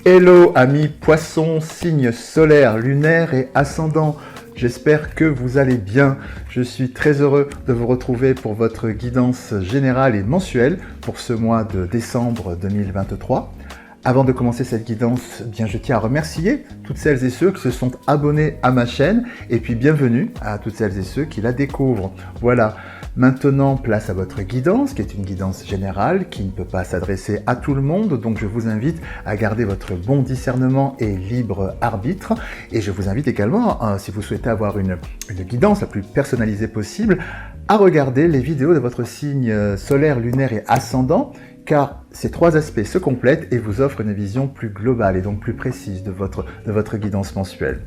Hello amis poissons, signes solaires, lunaires et ascendants. J'espère que vous allez bien. Je suis très heureux de vous retrouver pour votre guidance générale et mensuelle pour ce mois de décembre 2023. Avant de commencer cette guidance, bien je tiens à remercier toutes celles et ceux qui se sont abonnés à ma chaîne et puis bienvenue à toutes celles et ceux qui la découvrent. Voilà. Maintenant, place à votre guidance, qui est une guidance générale, qui ne peut pas s'adresser à tout le monde, donc je vous invite à garder votre bon discernement et libre arbitre. Et je vous invite également, si vous souhaitez avoir une guidance la plus personnalisée possible, à regarder les vidéos de votre signe solaire, lunaire et ascendant, car ces trois aspects se complètent et vous offrent une vision plus globale et donc plus précise de votre guidance mensuelle.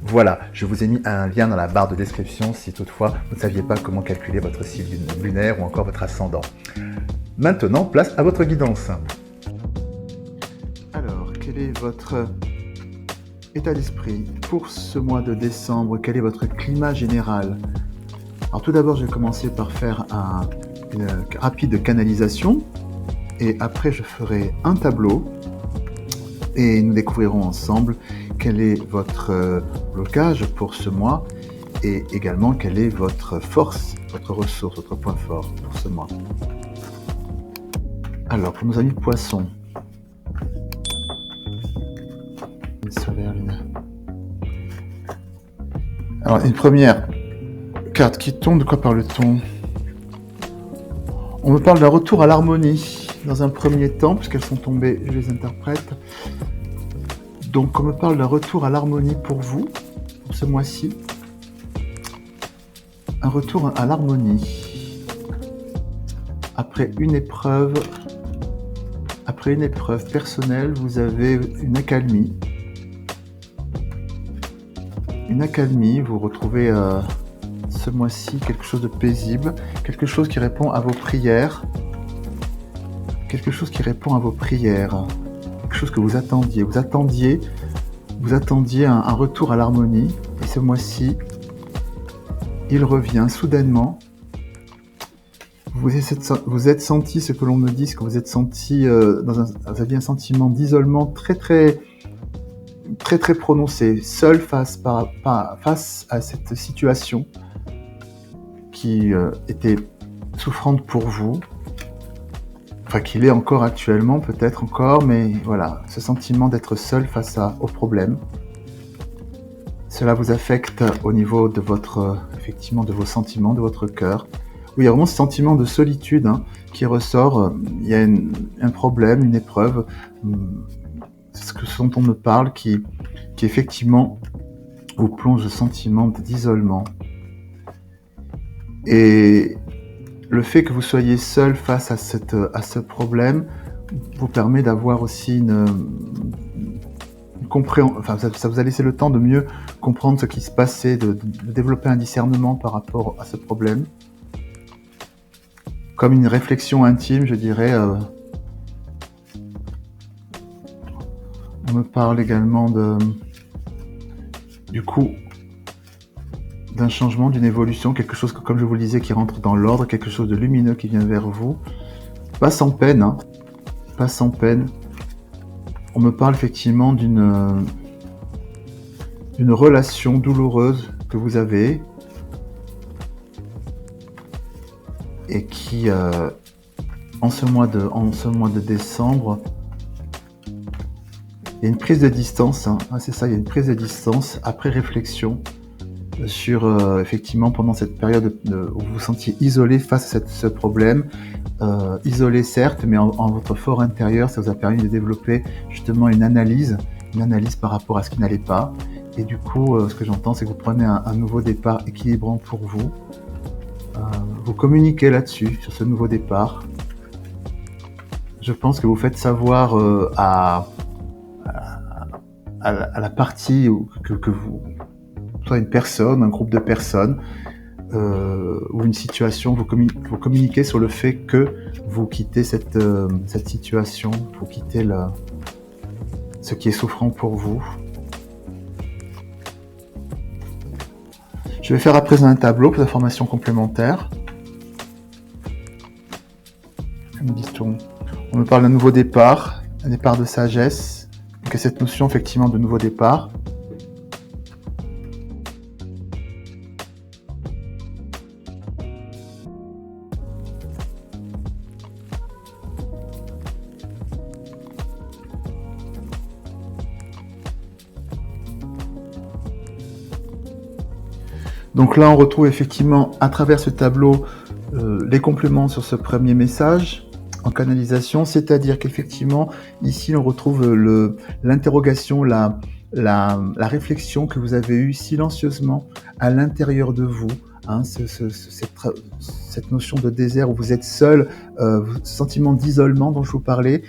Voilà, je vous ai mis un lien dans la barre de description si toutefois vous ne saviez pas comment calculer votre signe lunaire ou encore votre ascendant. Maintenant, place à votre guidance. Alors, quel est votre état d'esprit pour ce mois de décembre? Quel est votre climat général? Alors tout d'abord, je vais commencer par faire une rapide canalisation et après je ferai un tableau et nous découvrirons ensemble quel est votre blocage pour ce mois et également quelle est votre force, votre ressource, votre point fort pour ce mois. Alors, pour nos amis poissons, solaire, lunaire. Alors, une première carte qui tombe, de quoi parle-t-on? On me parle d'un retour à l'harmonie dans un premier temps, puisqu'elles sont tombées, je les interprète. Donc, on me parle d'un retour à l'harmonie pour vous, pour ce mois-ci. Un retour à l'harmonie. Après une épreuve personnelle, vous avez une accalmie. Une accalmie, vous retrouvez ce mois-ci quelque chose de paisible, quelque chose qui répond à vos prières. Quelque chose qui répond à vos prières. Quelque chose que vous attendiez. Vous attendiez un retour à l'harmonie. Et ce mois-ci, il revient soudainement. Vous êtes senti, ce que l'on me dit, ce que vous êtes senti, vous aviez un sentiment d'isolement très prononcé, seul face à cette situation qui était souffrante pour vous. Enfin, qu'il est encore actuellement, peut-être encore, mais voilà, ce sentiment d'être seul face aux problèmes. Cela vous affecte au niveau de effectivement, de vos sentiments, de votre cœur. Oui, il y a vraiment ce sentiment de solitude qui ressort. Il y a un problème, une épreuve, ce dont on me parle, qui effectivement vous plonge le sentiment d'isolement. Et le fait que vous soyez seul face à ce problème vous permet d'avoir aussi une compréhension. Enfin, ça vous a laissé le temps de mieux comprendre ce qui se passait, de développer un discernement par rapport à ce problème. Comme une réflexion intime, je dirais. On me parle également du coup, d'un changement, d'une évolution, quelque chose que, comme je vous le disais, qui rentre dans l'ordre, quelque chose de lumineux qui vient vers vous. Pas sans peine, pas sans peine. On me parle effectivement d'une relation douloureuse que vous avez et qui, en ce mois de décembre, il y a une prise de distance, c'est ça, il y a une prise de distance après réflexion sur, effectivement, pendant cette période où vous vous sentiez isolé face à ce problème, isolé certes, mais en votre fort intérieur, ça vous a permis de développer justement une analyse par rapport à ce qui n'allait pas. Et du coup, ce que j'entends, c'est que vous prenez un nouveau départ équilibrant pour vous. Vous communiquez là-dessus, sur ce nouveau départ. Je pense que vous faites savoir à la partie que vous, soit une personne, un groupe de personnes, ou une situation, vous communiquez sur le fait que vous quittez cette situation, vous quittez ce qui est souffrant pour vous. Je vais faire à présent un tableau pour l'information complémentaire. Que me dit-on? On me parle d'un nouveau départ, un départ de sagesse, Donc il y a cette notion effectivement de nouveau départ. Donc là, on retrouve effectivement à travers ce tableau les compléments sur ce premier message en canalisation, c'est-à-dire qu'effectivement, ici, on retrouve l'interrogation, la réflexion que vous avez eue silencieusement à l'intérieur de vous, hein, cette notion de désert où vous êtes seul, ce sentiment d'isolement dont je vous parlais,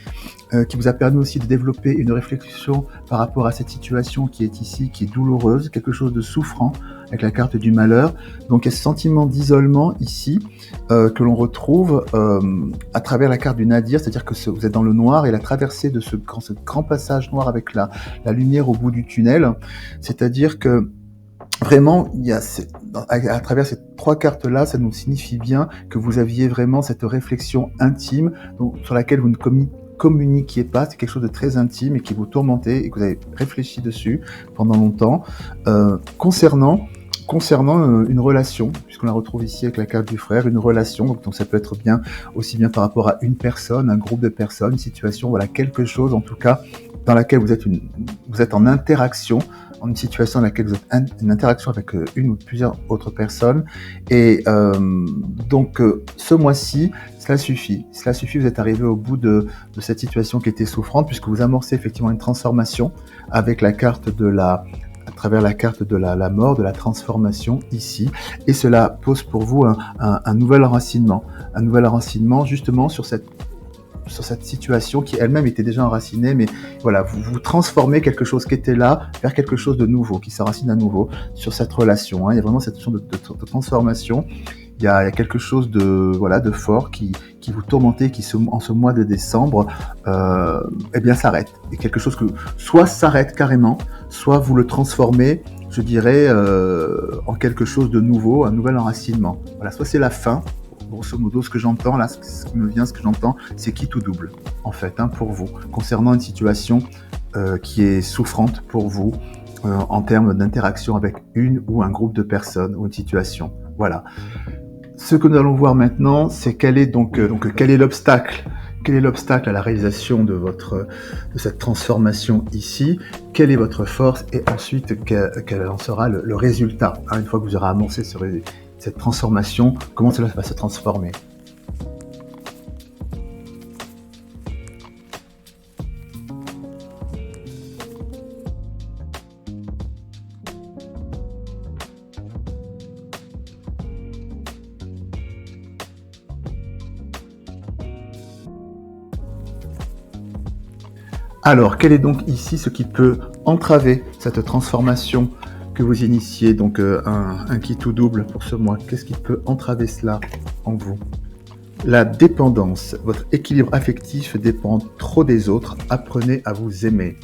qui vous a permis aussi de développer une réflexion par rapport à cette situation qui est ici, qui est douloureuse, quelque chose de souffrant, avec la carte du malheur. Donc il y a ce sentiment d'isolement ici, que l'on retrouve à travers la carte du nadir, c'est-à-dire que vous êtes dans le noir et la traversée de ce grand passage noir avec la lumière au bout du tunnel, c'est-à-dire que vraiment, il y a à travers ces trois cartes-là, ça nous signifie bien que vous aviez vraiment cette réflexion intime donc, sur laquelle vous ne communiquiez pas, c'est quelque chose de très intime et qui vous tourmentait et que vous avez réfléchi dessus pendant longtemps, concernant une relation, puisqu'on la retrouve ici avec la carte du frère, une relation, donc ça peut être bien aussi bien par rapport à une personne, un groupe de personnes, une situation, voilà, quelque chose en tout cas dans laquelle vous êtes en interaction, en une situation dans laquelle vous êtes en interaction avec une ou plusieurs autres personnes. Et donc, ce mois-ci, cela suffit. Cela suffit, vous êtes arrivé au bout de cette situation qui était souffrante, puisque vous amorcez effectivement une transformation avec la carte à travers la carte de la mort, de la transformation ici. Et cela pose pour vous un nouvel enracinement. Un nouvel enracinement justement sur cette situation qui elle-même était déjà enracinée, mais voilà, vous transformez quelque chose qui était là vers quelque chose de nouveau, qui s'enracine à nouveau sur cette relation. Hein. Il y a vraiment cette notion de transformation. Il y a quelque chose de fort qui vous tourmentait, qui en ce mois de décembre, eh bien s'arrête. Et quelque chose que soit s'arrête carrément, soit vous le transformez, je dirais, en quelque chose de nouveau, un nouvel enracinement. Voilà, soit c'est la fin. Grosso modo, ce que j'entends là, ce qui me vient, ce que j'entends, c'est quitte ou double, en fait, hein, pour vous, concernant une situation qui est souffrante pour vous en termes d'interaction avec une ou un groupe de personnes ou une situation. Voilà. Ce que nous allons voir maintenant, c'est quel est l'obstacle. Quel est l'obstacle à la réalisation de cette transformation ici? Quelle est votre force? Et ensuite, quel en sera le résultat, hein, une fois que vous aurez amorcé cette transformation, comment cela va se transformer. Alors, quel est donc ici ce qui peut entraver cette transformation que vous initiez, donc un quitte ou double pour ce mois? Qu'est-ce qui peut entraver cela en vous? La dépendance. Votre équilibre affectif dépend trop des autres. Apprenez à vous aimer.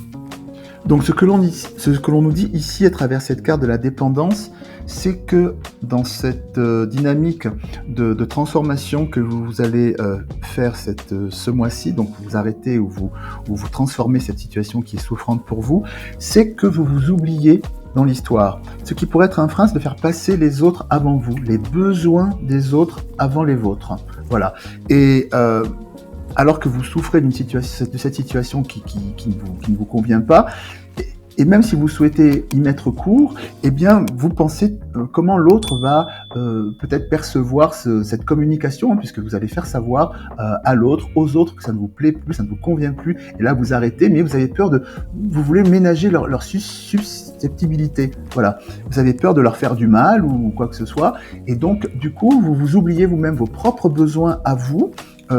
Donc ce que l'on nous dit ici à travers cette carte de la dépendance, c'est que dans cette dynamique de transformation que vous allez faire ce mois-ci, donc vous arrêtez ou vous transformez cette situation qui est souffrante pour vous, c'est que vous vous oubliez dans l'histoire. Ce qui pourrait être un frein, c'est de faire passer les autres avant vous, les besoins des autres avant les vôtres. Voilà. Et alors que vous souffrez de cette situation qui ne vous convient pas, et même si vous souhaitez y mettre court, eh bien, vous pensez comment l'autre va peut-être percevoir cette communication, hein, puisque vous allez faire savoir à l'autre, aux autres, que ça ne vous plaît plus, ça ne vous convient plus, et là vous arrêtez, mais vous avez peur vous voulez ménager leur susceptibilité, voilà. Vous avez peur de leur faire du mal ou quoi que ce soit, et donc, du coup, vous vous oubliez vous-même, vos propres besoins à vous,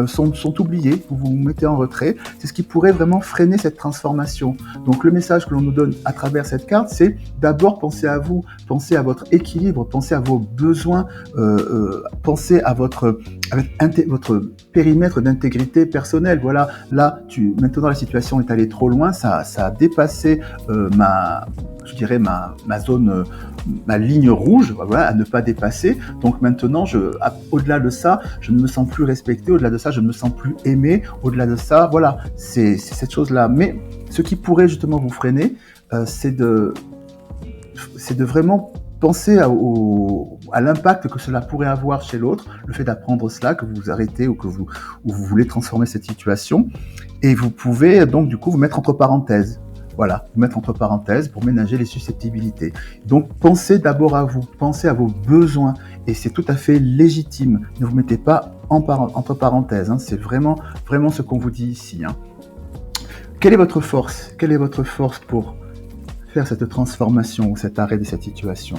sont oubliés, vous vous mettez en retrait. C'est ce qui pourrait vraiment freiner cette transformation. Donc le message que l'on nous donne à travers cette carte, c'est d'abord penser à vous, penser à votre équilibre, penser à vos besoins, penser à votre avec votre périmètre d'intégrité personnelle. Voilà, là, maintenant la situation est allée trop loin, ça a dépassé ma zone, ma ligne rouge, voilà, à ne pas dépasser. Donc maintenant, au-delà de ça, je ne me sens plus respecté, au-delà de ça, je ne me sens plus aimé, au-delà de ça, voilà, c'est cette chose-là. Mais ce qui pourrait justement vous freiner, c'est de vraiment penser à l'impact que cela pourrait avoir chez l'autre, le fait d'apprendre cela, que vous arrêtez ou que vous voulez transformer cette situation. Et vous pouvez donc du coup vous mettre entre parenthèses. Voilà, vous mettre entre parenthèses pour ménager les susceptibilités. Donc pensez d'abord à vous, pensez à vos besoins. Et c'est tout à fait légitime. Ne vous mettez pas entre parenthèses. Hein. C'est vraiment ce qu'on vous dit ici. Hein. Quelle est votre force ? Quelle est votre force pour faire cette transformation ou cet arrêt de cette situation?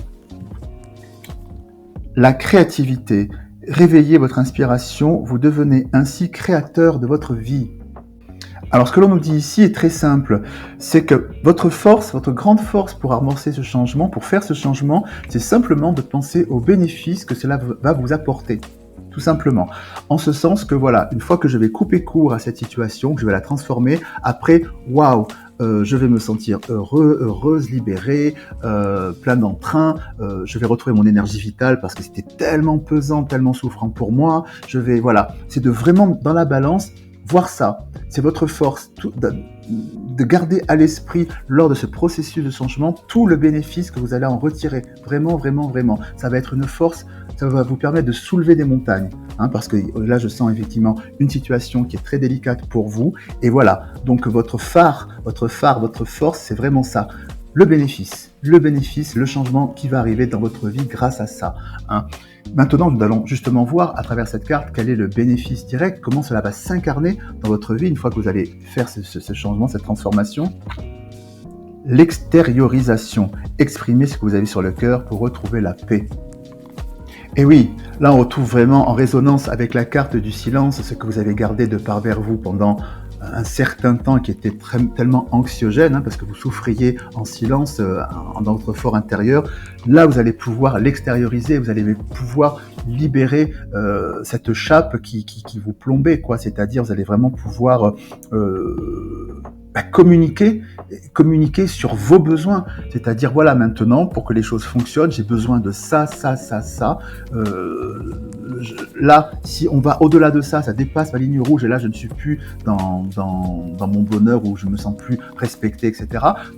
La créativité. Réveillez votre inspiration, vous devenez ainsi créateur de votre vie. Alors ce que l'on nous dit ici est très simple, c'est que votre force, votre grande force pour amorcer ce changement, pour faire ce changement, c'est simplement de penser aux bénéfices que cela va vous apporter. Tout simplement. En ce sens que voilà, une fois que je vais couper court à cette situation, que je vais la transformer, après, waouh, je vais me sentir heureux, heureuse, libérée, plein d'entrain, je vais retrouver mon énergie vitale parce que c'était tellement pesant, tellement souffrant pour moi, voilà, c'est de vraiment dans la balance, voir ça, c'est votre force, de garder à l'esprit lors de ce processus de changement tout le bénéfice que vous allez en retirer, vraiment, vraiment, vraiment, ça va être une force, ça va vous permettre de soulever des montagnes, hein, parce que là je sens effectivement une situation qui est très délicate pour vous, et voilà, donc votre phare, votre force, c'est vraiment ça, le bénéfice, le changement qui va arriver dans votre vie grâce à ça. Hein. Maintenant, nous allons justement voir à travers cette carte quel est le bénéfice direct, comment cela va s'incarner dans votre vie une fois que vous allez faire ce changement, cette transformation. L'extériorisation, exprimer ce que vous avez sur le cœur pour retrouver la paix. Et oui, là on retrouve vraiment en résonance avec la carte du silence, ce que vous avez gardé de part vers vous pendant un certain temps qui était tellement anxiogène, hein, parce que vous souffriez en silence dans votre fort intérieur. Là, vous allez pouvoir l'extérioriser, vous allez pouvoir libérer cette chape qui vous plombait, quoi. C'est-à-dire, vous allez vraiment pouvoir communiquer sur vos besoins. C'est-à-dire, voilà, maintenant, pour que les choses fonctionnent, j'ai besoin de ça. Là, si on va au-delà de ça, ça dépasse ma ligne rouge, et là, je ne suis plus dans mon bonheur, où je me sens plus respecté, etc.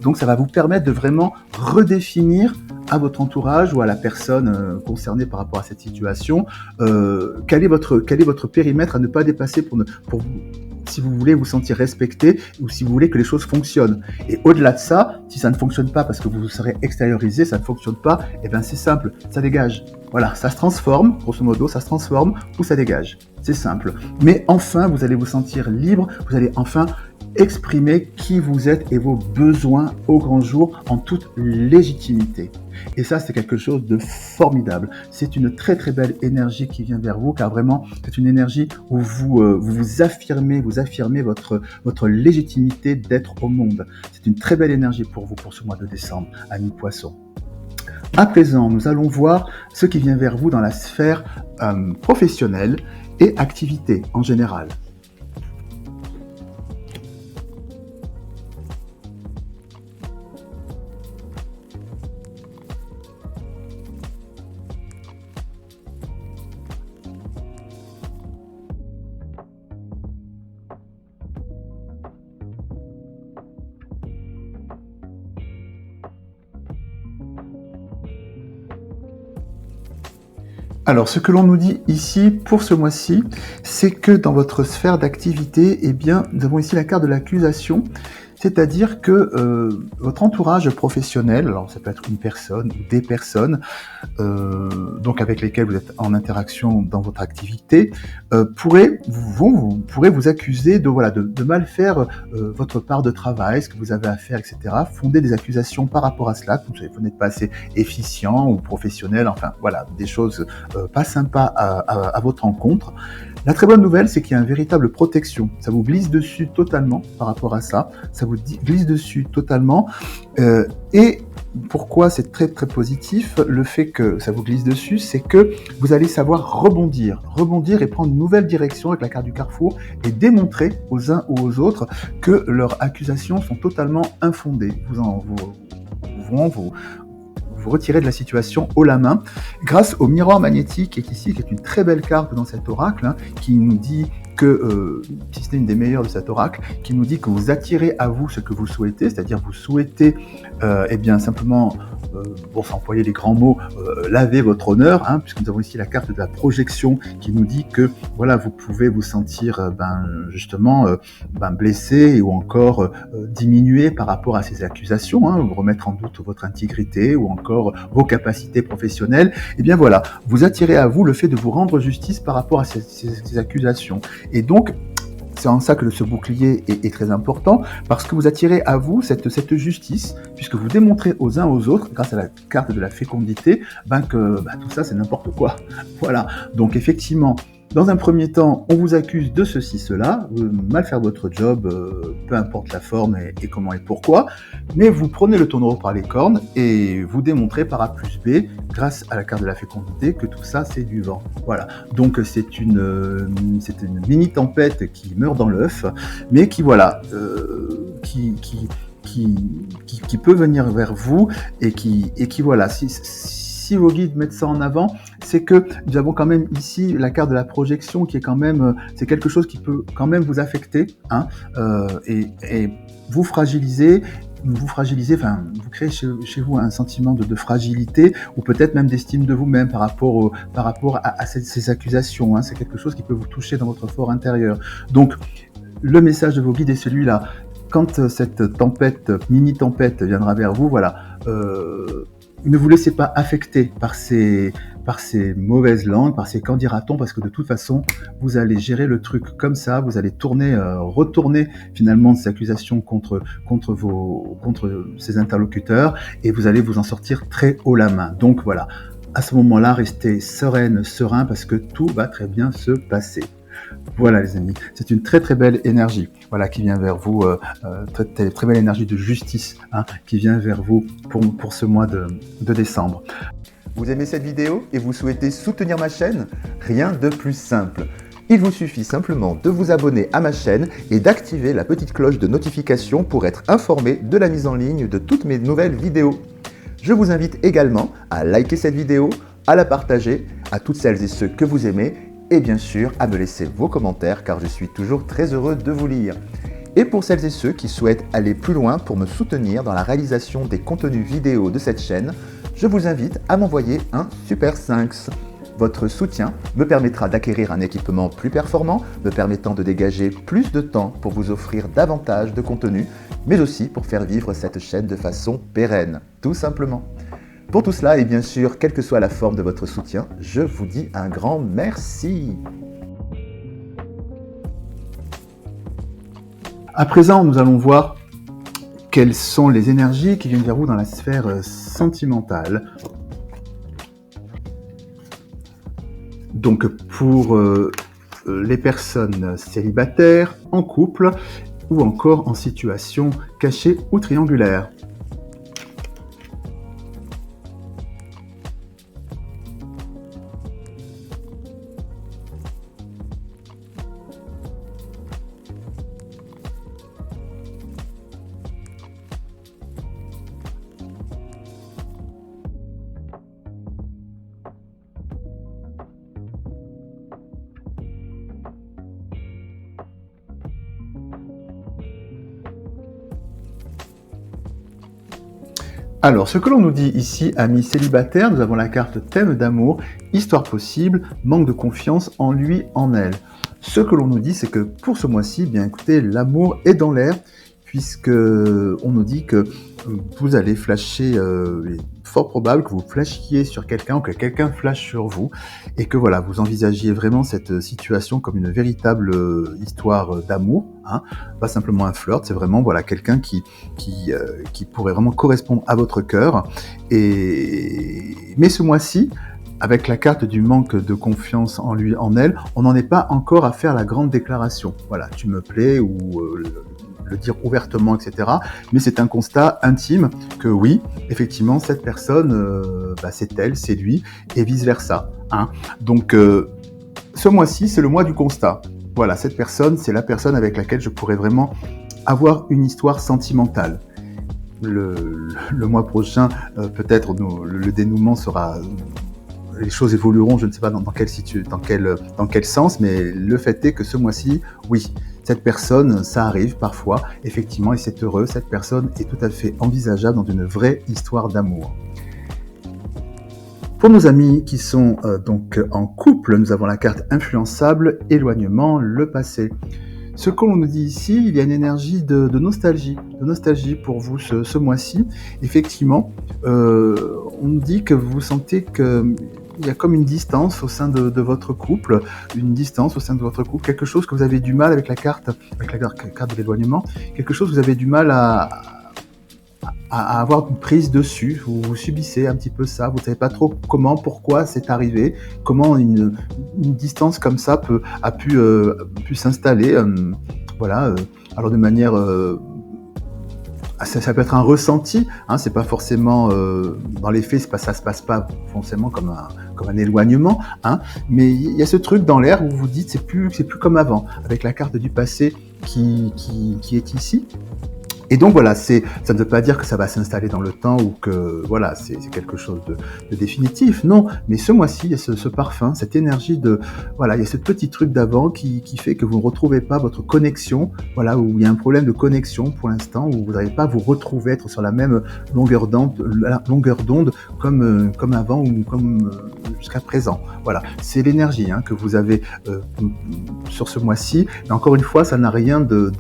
Donc, ça va vous permettre de vraiment redéfinir à votre entourage ou à la personne concernée par rapport à cette situation, quel est votre périmètre à ne pas dépasser pour si vous voulez vous sentir respecté ou si vous voulez que les choses fonctionnent. Et au-delà de ça, si ça ne fonctionne pas parce que vous serez extériorisé, ça ne fonctionne pas, et bien c'est simple, ça dégage. Voilà, ça se transforme, grosso modo, ça se transforme ou ça dégage. C'est simple. Mais enfin, vous allez vous sentir libre, vous allez enfin exprimer qui vous êtes et vos besoins au grand jour en toute légitimité. Et ça, c'est quelque chose de formidable. C'est une très très belle énergie qui vient vers vous, car vraiment, c'est une énergie où vous affirmez votre légitimité d'être au monde. C'est une très belle énergie pour vous pour ce mois de décembre, amis poissons. À présent, nous allons voir ce qui vient vers vous dans la sphère professionnelle et activité en général. Alors, ce que l'on nous dit ici, pour ce mois-ci, c'est que dans votre sphère d'activité, eh bien, nous avons ici la carte de l'accusation, c'est-à-dire que votre entourage professionnel, alors ça peut être une personne ou des personnes, donc avec lesquelles vous êtes en interaction dans votre activité, pourraient vous accuser de mal faire votre part de travail, ce que vous avez à faire, etc. Fonder des accusations par rapport à cela, que vous n'êtes pas assez efficient ou professionnel, enfin voilà, des choses pas sympas à votre encontre. La très bonne nouvelle, c'est qu'il y a une véritable protection. Ça vous glisse dessus totalement par rapport à ça. Ça vous glisse dessus totalement. Et pourquoi c'est très très positif, le fait que ça vous glisse dessus, c'est que vous allez savoir rebondir et prendre une nouvelle direction avec la carte du carrefour et démontrer aux uns ou aux autres que leurs accusations sont totalement infondées. Vous retirez de la situation haut la main grâce au miroir magnétique qui est ici, qui est une très belle carte dans cet oracle, hein, qui nous dit que, si c'est une des meilleures de cet oracle, qui nous dit que vous attirez à vous ce que vous souhaitez, c'est-à-dire vous souhaitez eh bien simplement, pour s'employer les grands mots, laver votre honneur, hein, puisque nous avons ici la carte de la projection qui nous dit que voilà, vous pouvez vous sentir justement blessé ou encore diminué par rapport à ces accusations, hein, vous remettre en doute votre intégrité ou encore vos capacités professionnelles. Et bien voilà, vous attirez à vous le fait de vous rendre justice par rapport à ces accusations. Et donc, c'est en ça que ce bouclier est très important, parce que vous attirez à vous cette justice, puisque vous démontrez aux uns aux autres, grâce à la carte de la fécondité, que tout ça c'est n'importe quoi. Voilà, donc effectivement, dans un premier temps, on vous accuse de ceci, cela, mal faire votre job, peu importe la forme et comment et pourquoi, mais vous prenez le taureau par les cornes et vous démontrez par A plus B, grâce à la carte de la fécondité, que tout ça c'est du vent. Voilà, donc c'est une mini tempête qui meurt dans l'œuf, mais qui voilà, qui peut venir vers vous et qui voilà, si vos guides mettent ça en avant, c'est que nous avons quand même ici la carte de la projection qui est quand même, c'est quelque chose qui peut quand même vous affecter, hein, et vous fragiliser, enfin, vous créez chez vous un sentiment de fragilité ou peut-être même d'estime de vous-même par rapport à ces accusations, hein. C'est quelque chose qui peut vous toucher dans votre fort intérieur. Donc, le message de vos guides est celui-là. Quand cette tempête, mini-tempête viendra vers vous, voilà, ne vous laissez pas affecter par ces mauvaises langues, par ces qu'en dira-t-on, parce que de toute façon, vous allez gérer le truc comme ça, vous allez retourner finalement ces accusations contre ces interlocuteurs, et vous allez vous en sortir très haut la main. Donc voilà, à ce moment-là, restez serein, parce que tout va très bien se passer. Voilà les amis, c'est une très très belle énergie, voilà, qui vient vers vous, très belle énergie de justice, hein, qui vient vers vous pour ce mois de décembre. Vous aimez cette vidéo et vous souhaitez soutenir ma chaîne? Rien de plus simple. Il vous suffit simplement de vous abonner à ma chaîne et d'activer la petite cloche de notification pour être informé de la mise en ligne de toutes mes nouvelles vidéos. Je vous invite également à liker cette vidéo, à la partager à toutes celles et ceux que vous aimez, et bien sûr à me laisser vos commentaires car je suis toujours très heureux de vous lire. Et pour celles et ceux qui souhaitent aller plus loin pour me soutenir dans la réalisation des contenus vidéo de cette chaîne, je vous invite à m'envoyer un Super Thanks. Votre soutien me permettra d'acquérir un équipement plus performant, me permettant de dégager plus de temps pour vous offrir davantage de contenu, mais aussi pour faire vivre cette chaîne de façon pérenne, tout simplement. Pour tout cela, et bien sûr, quelle que soit la forme de votre soutien, je vous dis un grand merci. À présent, nous allons voir quelles sont les énergies qui viennent vers vous dans la sphère sentimentale. Donc pour les personnes célibataires, en couple ou encore en situation cachée ou triangulaire. Alors, ce que l'on nous dit ici, amis célibataires, nous avons la carte thème d'amour, histoire possible, manque de confiance en lui, en elle. Ce que l'on nous dit, c'est que pour ce mois-ci, bien écoutez, l'amour est dans l'air, puisque on nous dit que vous allez flasher, il est fort probable que vous flashiez sur quelqu'un ou que quelqu'un flash sur vous, et que voilà, vous envisagiez vraiment cette situation comme une véritable histoire d'amour, hein, pas simplement un flirt, c'est vraiment voilà quelqu'un qui pourrait vraiment correspondre à votre cœur. Mais ce mois-ci, avec la carte du manque de confiance en lui, en elle, on n'en est pas encore à faire la grande déclaration. Voilà, tu me plais ou le dire ouvertement, etc. Mais c'est un constat intime que oui, effectivement, cette personne, c'est elle, c'est lui, et vice-versa. Hein. Donc, ce mois-ci, c'est le mois du constat. Voilà, cette personne, c'est la personne avec laquelle je pourrais vraiment avoir une histoire sentimentale. Le mois prochain, peut-être le dénouement sera... Les choses évolueront, je ne sais pas dans quel sens, mais le fait est que ce mois-ci, oui, cette personne, ça arrive parfois, effectivement, et c'est heureux, cette personne est tout à fait envisageable dans une vraie histoire d'amour. Pour nos amis qui sont donc en couple, nous avons la carte influençable, éloignement, le passé. Ce que l'on nous dit ici, il y a une énergie de nostalgie pour vous ce mois-ci. Effectivement, on nous dit que vous sentez qu'il y a comme une distance au sein de votre couple, quelque chose que vous avez du mal avec la carte de l'éloignement, quelque chose que vous avez du mal à avoir une prise dessus, vous subissez un petit peu ça, vous ne savez pas trop comment, pourquoi c'est arrivé, comment une distance comme ça a pu s'installer, alors de manière... ça peut être un ressenti, hein, c'est pas forcément, dans les faits, ça se passe pas forcément comme un éloignement, hein, mais il y a ce truc dans l'air où vous vous dites c'est plus comme avant, avec la carte du passé qui est ici. Et donc voilà, ça ne veut pas dire que ça va s'installer dans le temps ou que voilà, c'est quelque chose de définitif, non. Mais ce mois-ci, il y a ce parfum, cette énergie il y a ce petit truc d'avant qui fait que vous ne retrouvez pas votre connexion, voilà, où il y a un problème de connexion pour l'instant, où vous n'arrivez pas à vous retrouver, être sur la même longueur d'onde comme avant ou comme jusqu'à présent. Voilà, c'est l'énergie que vous avez sur ce mois-ci. Mais encore une fois, ça n'a rien de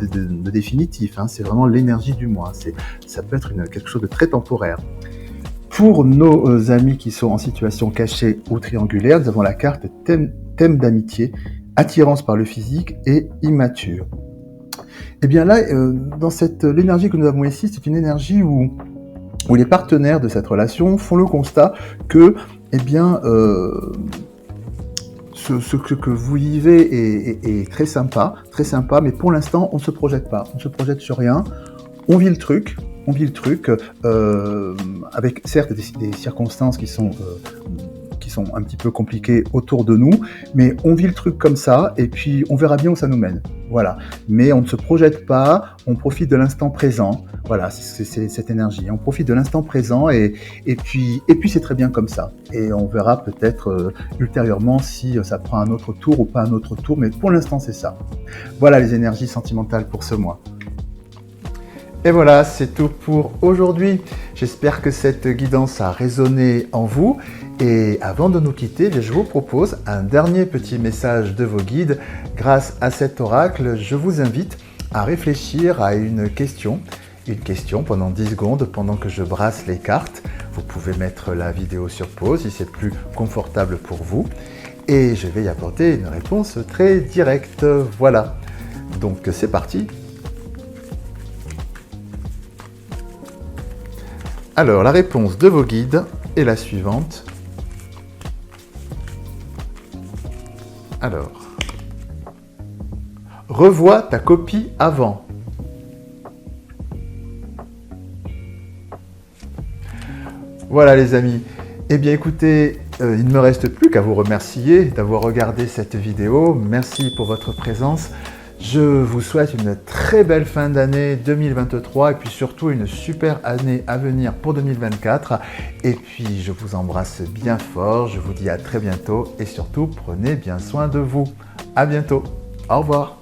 définitif, c'est vraiment l'énergie du mois, ça peut être quelque chose de très temporaire. Pour nos amis qui sont en situation cachée ou triangulaire, nous avons la carte thème d'amitié, attirance par le physique et immature. Et bien là, dans l'énergie que nous avons ici, c'est une énergie où les partenaires de cette relation font le constat que, ce que vous vivez est très sympa, mais pour l'instant, on ne se projette pas, on ne se projette sur rien. On vit le truc, avec certes des circonstances qui sont un petit peu compliquées autour de nous, mais on vit le truc comme ça, et puis on verra bien où ça nous mène. Voilà. Mais on ne se projette pas, on profite de l'instant présent. Voilà, c'est cette énergie. On profite de l'instant présent, et puis c'est très bien comme ça. Et on verra peut-être ultérieurement si ça prend un autre tour ou pas un autre tour, mais pour l'instant c'est ça. Voilà les énergies sentimentales pour ce mois. Et voilà, c'est tout pour aujourd'hui. J'espère que cette guidance a résonné en vous. Et avant de nous quitter, je vous propose un dernier petit message de vos guides. Grâce à cet oracle, je vous invite à réfléchir à une question pendant 10 secondes pendant que je brasse les cartes. Vous pouvez mettre la vidéo sur pause si c'est plus confortable pour vous. Et je vais y apporter une réponse très directe. Voilà. Donc c'est parti. Alors, la réponse de vos guides est la suivante. Alors, revois ta copie avant. Voilà les amis. Eh bien écoutez, il ne me reste plus qu'à vous remercier d'avoir regardé cette vidéo. Merci pour votre présence. Je vous souhaite une très belle fin d'année 2023 et puis surtout une super année à venir pour 2024. Et puis je vous embrasse bien fort, je vous dis à très bientôt et surtout prenez bien soin de vous. À bientôt, au revoir.